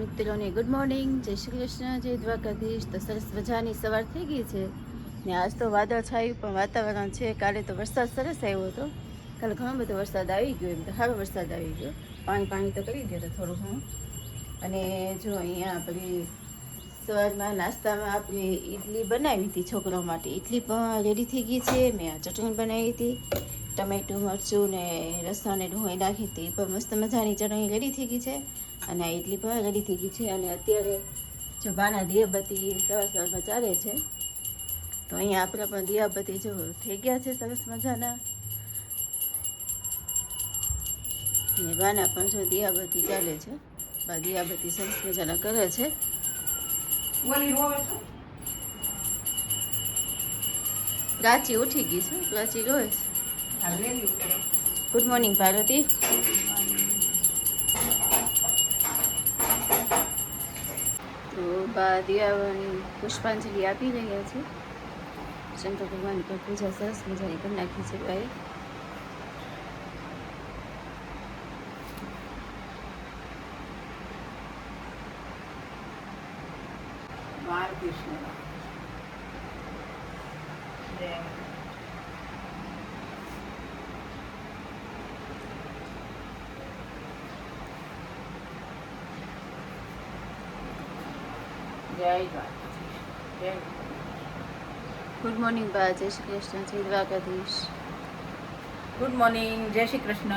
મિત્રોને good morning, જય શ્રી કૃષ્ણ, જય દ્વારકાધીશ. તો સરસ મજાની સવાર થઈ ગઈ છે ને આજ તો વાદળ છાયું પણ વાતાવરણ છે. કાલે તો વરસાદ સરસ આવ્યો હતો, કાલે ઘણો બધો વરસાદ આવી ગયો, એમ તો સારો વરસાદ આવી ગયો. પાણી તો કરી દે તો થોડું ઘણું. અને જો અહીંયા આપણી સવારમાં નાસ્તામાં આપણે ઇડલી બનાવી હતી છોકરાઓ માટે. ઇડલી પણ રેડી થઈ ગઈ છે. મેં આ ચટણી બનાવી હતી, ટમેટું મરચું ને લસણ ને ડુંગળી નાખી હતી, એ પણ મસ્ત મજાની ચટણી રેડી થઈ ગઈ છે. અને આ ઇડલી પણ રેડી થઈ ગઈ છે. અને અત્યારે જો બાના દિયાબત્તી સવારમાં ચાલે છે, તો અહીંયા આપણે પણ દિયાબત્તી જો થઈ ગયા છે સરસ મજાના. અને બાના પણ જો દિયાબત્તી ચાલે છે, દિયાબત્તી સરસ મજાના કરે છે. પ્રાચી ઉઠી ગઈ છે, પ્રાચી રોય છે. Good morning Parvati. તો બા દિયાની પુષ્પાંજલિ આપી રહ્યા છે. શંકર ભગવાન પર પૂજા સરસ મજાની કરી નાખી છે ભાઈ. ગુડ મોર્નિંગ બા, જય શ્રી કૃષ્ણ, જય દ્વારકાધીશ. ગુડ મોર્નિંગ, જય શ્રી કૃષ્ણ,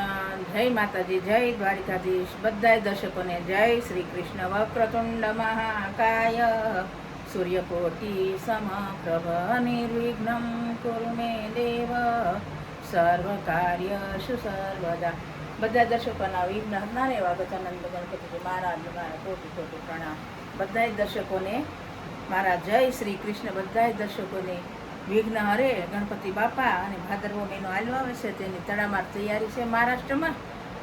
જય માતાજી, જય દ્વારિકાધીશ. બધાય દર્શકોને જય શ્રી કૃષ્ણ. વક્રતુંડ મહાકાય સૂર્યકોટી સમપ્રભ નિર્વિઘ્નમ કુરુ મે દેવ સર્વ કાર્યશુ સર્વદા. બધા દર્શકોના વિઘ્ન હરનાર એવા ગજાનંદ ગણપતિ મહારાજને મારા કોટી કોટી પ્રણામ. બધાય દર્શકોને મારા જય શ્રી કૃષ્ણ. બધાય દર્શકોને વિઘ્ન હરે ગણપતિ બાપા. અને ભાદરવો મહિનો હાલ્યો આવે છે, તેની તડામાર તૈયારી છે મહારાષ્ટ્રમાં.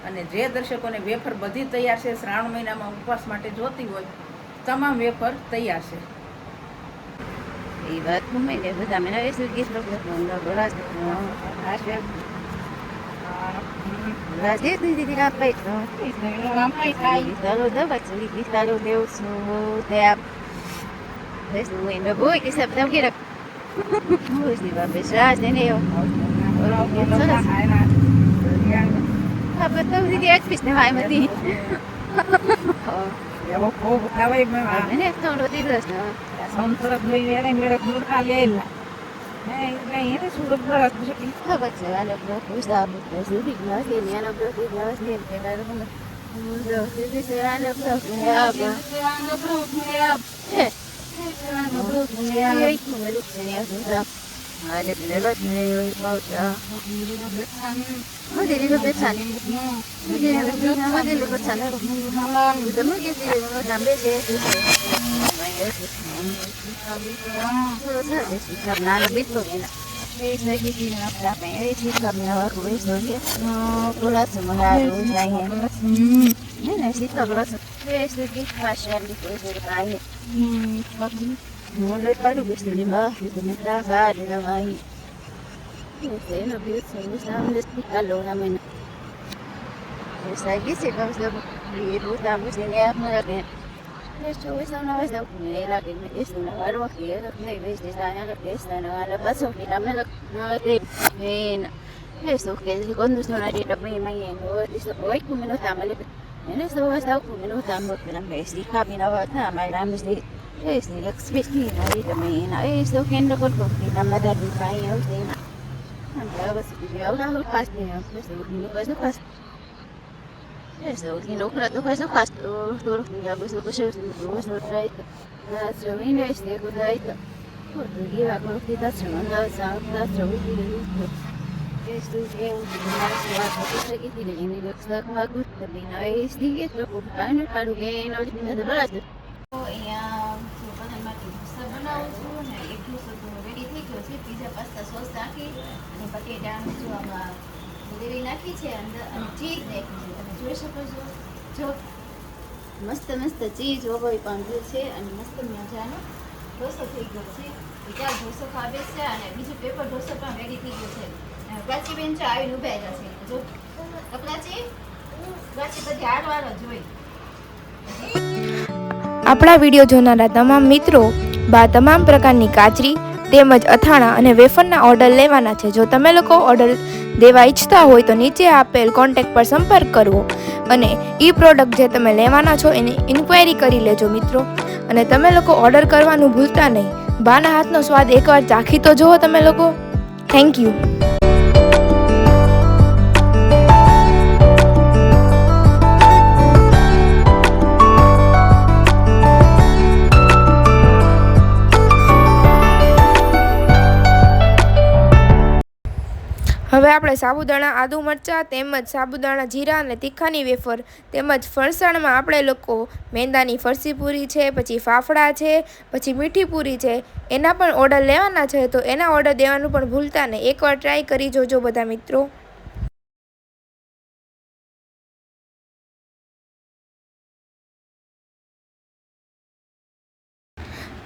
અને જે દર્શકોને વેફર બધી તૈયાર છે, શ્રાવણ મહિનામાં ઉપવાસ માટે જોતી હોય, તમામ વેફર તૈયાર છે. એ વાત ગમે બધા મને mulai baru bisa lima itu merasa ada namanya saya lebih sama mesti kalau namanya saya sih kalau sudah ibu tamu sini apa lagi cowok sama sudah punya lagi itu baru akhir nih bisa sana lagi sana ada pasok kita lagi eso que cuando son ahí también mañana eso hoy como no estamos ini semua tahu como no estamos pero me di kami nawa sama mesti Este, expliquei aí também, este eu quero colocar na madeira do banho, eu sei. Agora se eu não faço, este eu não faço faz. Este eu não quero fazer faz. Eu já vou fazer isso, vou trai. Na semana este eu trai. Porque ia colocar a semana da semana. Este eu não faço aqui de ninguém, eu só com a gota também. Este eu vou para no para o bem, não tem nada barato. બનાવું છું ને એટલું બધું ready થઈ ગયું છે. Pizza pasta sauce નાખી અને બટેટાનું જો આમાં ગ્રેવી નાખી છે અંદર અને ચીઝ નાખી છે. તમે જોઈ શકો છો, જો મસ્ત મસ્ત ચીઝ ઓગળી પણ ગયું છે અને મસ્ત મજાનો ઢોસો થઈ ગયો છે. બીજા ઢોસો ખાવે છે અને બીજું પેપર ઢોસો પણ રેડી થઈ ગયો છે. પ્રાચી બેન જો આવીને ઉભા રહ્યા છે. જો પ્રાચી બધી હારવારો જોઈ આપણા વિડીયો જોનારા તમામ મિત્રો તમામ પ્રકારની કાચરી તેમજ અથાણા અને વેફરના ઓર્ડર લેવાના છે. જો તમે લોકો ઓર્ડર દેવા ઈચ્છતા હોય તો નીચે આપેલ કોન્ટેક્ટ પર સંપર્ક કરવો અને એ પ્રોડક્ટ જે તમે લેવાના છો એની ઇન્ક્વાયરી કરી લેજો મિત્રો. અને તમે લોકો ઓર્ડર કરવાનું ભૂલતા નહીં. બાના હાથનો સ્વાદ એકવાર ચાખી તો જુઓ તમે લોકો. Thank you. હવે આપણે સાબુદાણા આદુ મરચાં તેમજ સાબુદાણા જીરા અને તીખાની વેફર તેમજ ફરસાણમાં આપણે લોકો મેંદાની ફરસી પૂરી છે, પછી ફાફડા છે, પછી મીઠી પૂરી છે, એના પણ ઓર્ડર લેવાના છે. તો એના ઓર્ડર દેવાનું પણ ભૂલતા નહીં. એકવાર ટ્રાય કરી જોજો બધા મિત્રો.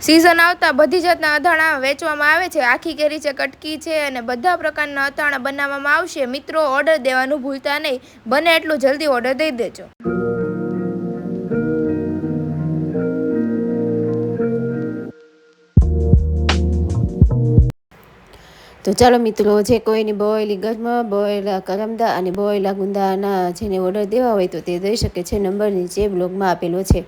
સિઝન આવતા બધી જાતના અથાણા વેચવામાં આવે છે. આખી કેરી છે, કટકી છે અને બધા પ્રકારના અથાણા બનાવવામાં આવશે. મિત્રો ઓર્ડર દેવાનું ભૂલતા નહીં. બને એટલું જલ્દી ઓર્ડર દઈ દેજો. તો ચાલો મિત્રો, જે કોઈની બોયેલી ગરમા, બોયેલા કરમદા અને બોયેલા ગુંદાના જેને ઓર્ડર દેવા હોય તો તે દઈ શકે છે. નંબર નીચે બ્લોગમાં આપેલો છે.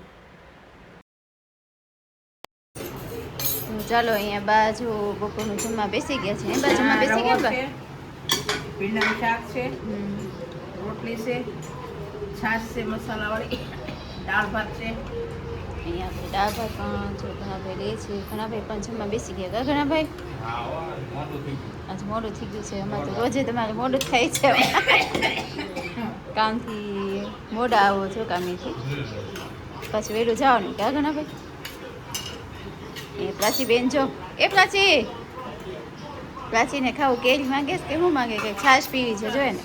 ચાલો અહીંયા બાજુ બપોરનું જમવા બેસી ગયા છે. બાજુમાં બેસી ગયા છે, ભીંડાનું શાક છે, રોટલી છે, છાશ છે મસાલાવાળી, દાળ ભાત છે. અહીંયા આપણે દાળ ભાત પણ જો ઘણાભાઈ લે છે. ઘણાભાઈ પણ જમવા બેસી ગયા. ઘણાભાઈ આજે મોડું થઈ ગયું છે. અમારે તો રોજે તમારે મોડું જ થાય છે. કામથી મોડા આવો છો, કામેથી પાછું વહેલું જવાનું. ક્યાં ઘણાભાઈ એ પ્રાચી બેન જો, એ પ્રાચીને ખાવું કેરી માંગે કે શું માંગે? કે છાશ પીવી છે જો એને.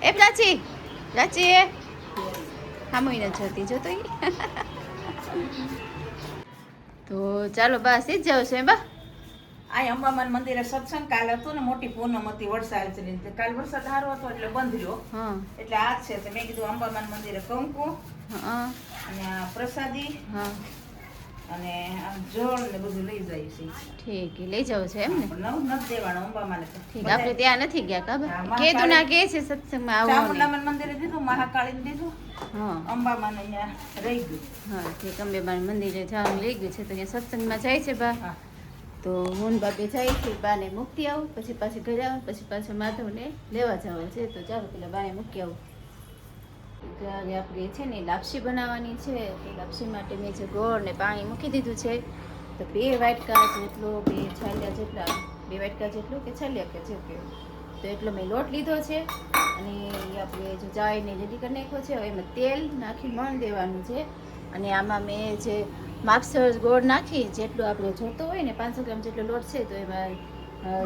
એ પ્રાચી હામુઈ નથી જોતી, જોતો તો ચાલો બસ ઈ જ જાવ છે બા. આ અંબામાન મંદિરે સત્સંગ કાલ હતો ને, મોટી પૂનમ હતી વરસાદ છે. કાલ વરસાદ સારો હતો એટલે બંધ રહ્યો. એટલે આજ છે. મેં કીધું અંબામાન મંદિરે કંકુ અને આ પ્રસાદી અને આમ જોળ ને બધું લઈ જાય છે. ઠીક, લઈ જાવ છે એમ ને? નવું નથી દેવાનું અંબામાને. ઠીક, આપણે ત્યાં નથી ગયા કાબા. કે તું ના કે છે સત્સંગમાં આવો. ચામુંડામાન મંદિરે દીધું, મહાકાળીને દીધું, અંબામાન અહીંયા રહી ગયું. હા, ઠીક, અંબેમાન મંદિરે જવાનું લઈ ગયું છે. તો અહીંયા સત્સંગમાં જાય છે બા. તો હું બાપે જાય છે. બાને મૂકી આવું, પછી પાછી ઘરે આવું, પછી પાછું માધવને લેવા જવા છે. તો ચાલો પેલા બાને મૂકી આવું. ત્યારે આપણે છે ને લાપસી બનાવવાની છે. તો લાપસી માટે મેં જે ગોળ ને પાણી મૂકી દીધું છે. તો 2 વાટકા જેટલો, 2 છાલિયા જેટલા, 2 વાટકા જેટલું કે છાલિયા કે જે કે તો એટલો મેં લોટ લીધો છે. અને આપણે જો ચાળીને રેડી કરી નાખ્યો છે. હવે એમાં તેલ નાખી મણ દેવાનું છે. અને આમાં મેં જે માપસર ગોળ નાખી, જેટલું આપણે જોતો હોય ને, 500 ગ્રામ જેટલો લોટ છે, તો એમાં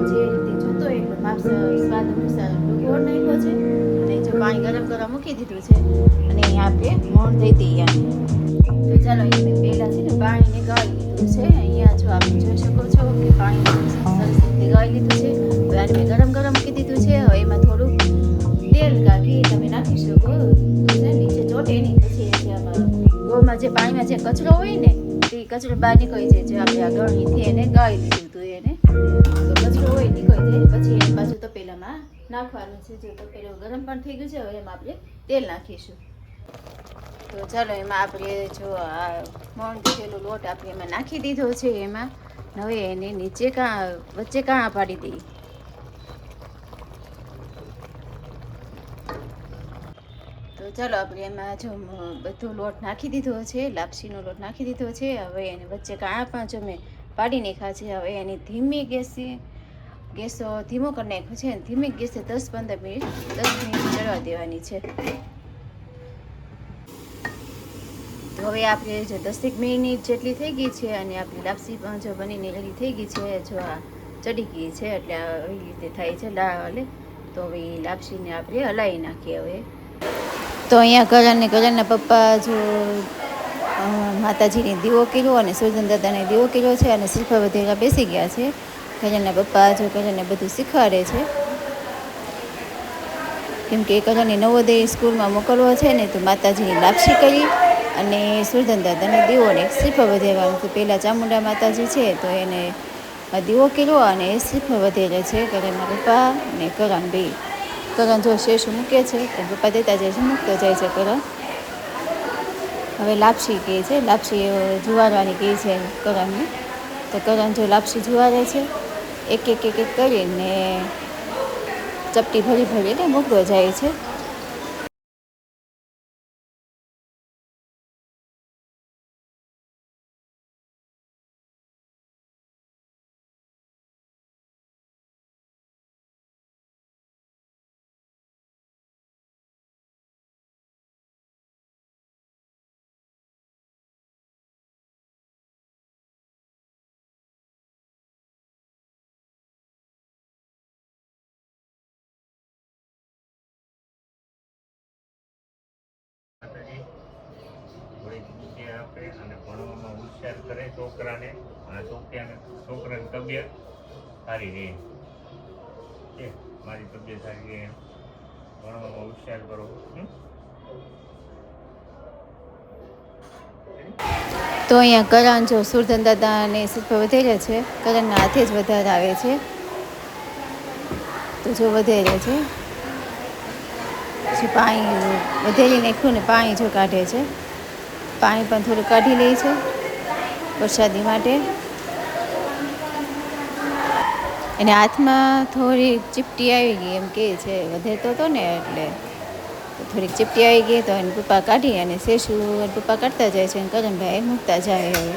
જે રીતે જોતો હોય એટલો માપસર સ્વાદ અનુસાર ગોળ નાખ્યો છે. અને જો પાણી ગરમ મૂકી દીધું છે. અને અહીંયા આપણે મોણ દઈ દઈએ. તો ચાલો અહીંયા મેં પહેલાં છે ને પાણીને ગાળી લીધું છે. અહીંયા જો આપણે જોઈ શકો છો કે પાણી સરસ રીતે ગાળી લીધું છે. હવે આને મેં ગરમ મૂકી દીધું છે. હવે એમાં થોડું તેલ કાઢી તમે નાખી શકો. તો છે નીચે ચોટે નહીં. પછી જે અમારા ગોળમાં જે પાણીમાં જે કચરો હોય ને, તે કચરો બહાર નીકળી જાય. જે આપણે આ ગળણીથી એને ગાળી લીધું હતું એને, તો કચરો હોય નીકળી જાય. પછી એને પાછું તપેલામાં નાખવાનું છે. જે તપેલું ગરમ પણ થઈ ગયું છે. હવે એમાં આપણે તેલ નાખીશું. તો ચાલો એમાં આપણે જો આ મોણ દીધેલો લોટ આપણે એમાં નાખી દીધો છે. એમાં હવે એને નીચે વચ્ચે કાણા પાડી દઈએ. તો ચાલો આપણે એમાં જો બધો લોટ નાખી દીધો છે. લાપસીનો લોટ નાખી દીધો છે. હવે એને વચ્ચે કાણા પણ જો મેં પાડી નાખ્યા છે. હવે એની ધીમી ગેસ ધીમો કરી નાખ્યો છે. ધીમી ગેસે 10-15 મિનિટ ચડવા દેવાની છે. તો હવે આપણે જો 10 મિનિટ જેટલી થઈ ગઈ છે. અને આપણી લાપસી પણ જો બનીને રેડી થઈ ગઈ છે. જો આ ચડી ગઈ છે એટલે આવી રીતે થાય છે દાળ. તો હવે એ લાપસીને આપણે હલાવી નાખીએ. હવે તો અહીંયા કલ્યાણના પપ્પા જો માતાજીને દીવો કર્યો અને સુરજન દાદાને દીવો કર્યો છે. અને શ્રીફળ વધેરા બેસી ગયા છે. કલ્યાણના પપ્પા જો કલ્યાણને બધું શીખવાડે છે. કેમ કે કલ્યાણની નવોદય સ્કૂલમાં મોકલવો છે ને, તો માતાજીની લાપસી કરી અને સુરધન દાદાને દીવો ને શ્રીફળ વધેરવાનું તો પહેલાં ચામુંડા માતાજી છે તો એને દીવો કર્યો અને શ્રીફળ વધેરે છે કરણના પપ્પા ને કરણ બે. કરણ જો શેષ મૂકે છે તો પપ્પા દેતા જાય છે, મૂકતો જાય છે કરણ. હવે લાપસી કહે છે, લાપસી જુવારવાની કહે છે કરણને. તો કરણ જો લાપસી જુવારે છે, એક એક એક એક કરીને ચપટી ભરી ભરીને મૂકતો જાય છે. માતાજી થોડી બુદ્ધિ આપે અને ભણવામાં હોશિયાર કરે છોકરાને, અને છોકરાની તબિયત સારી રહે. કે મારી તબિયત સારી રહે, ભણવામાં હોશિયાર કરો. તો અહીંયા કરણ જો સુરધન દાદાને શ્રીફળ વધેરે છે, કરણના હાથે જ વધારે આવે છે. તો જો વધેરે છે, પછી પાણી વધેરી નાખ્યું ને પાણી જો કાઢે છે. પાણી પણ થોડું કાઢી લે છે પ્રસાદી માટે. એને હાથમાં થોડી ચીપટી આવી ગઈ એમ કહે છે, વધેરતો હતો ને એટલે થોડીક ચીપટી આવી ગઈ તો એને પપ્પા કાઢી અને શેષુ પપ્પા કાઢતા જાય છે અને કરણભાઈ મૂકતા જાય હવે.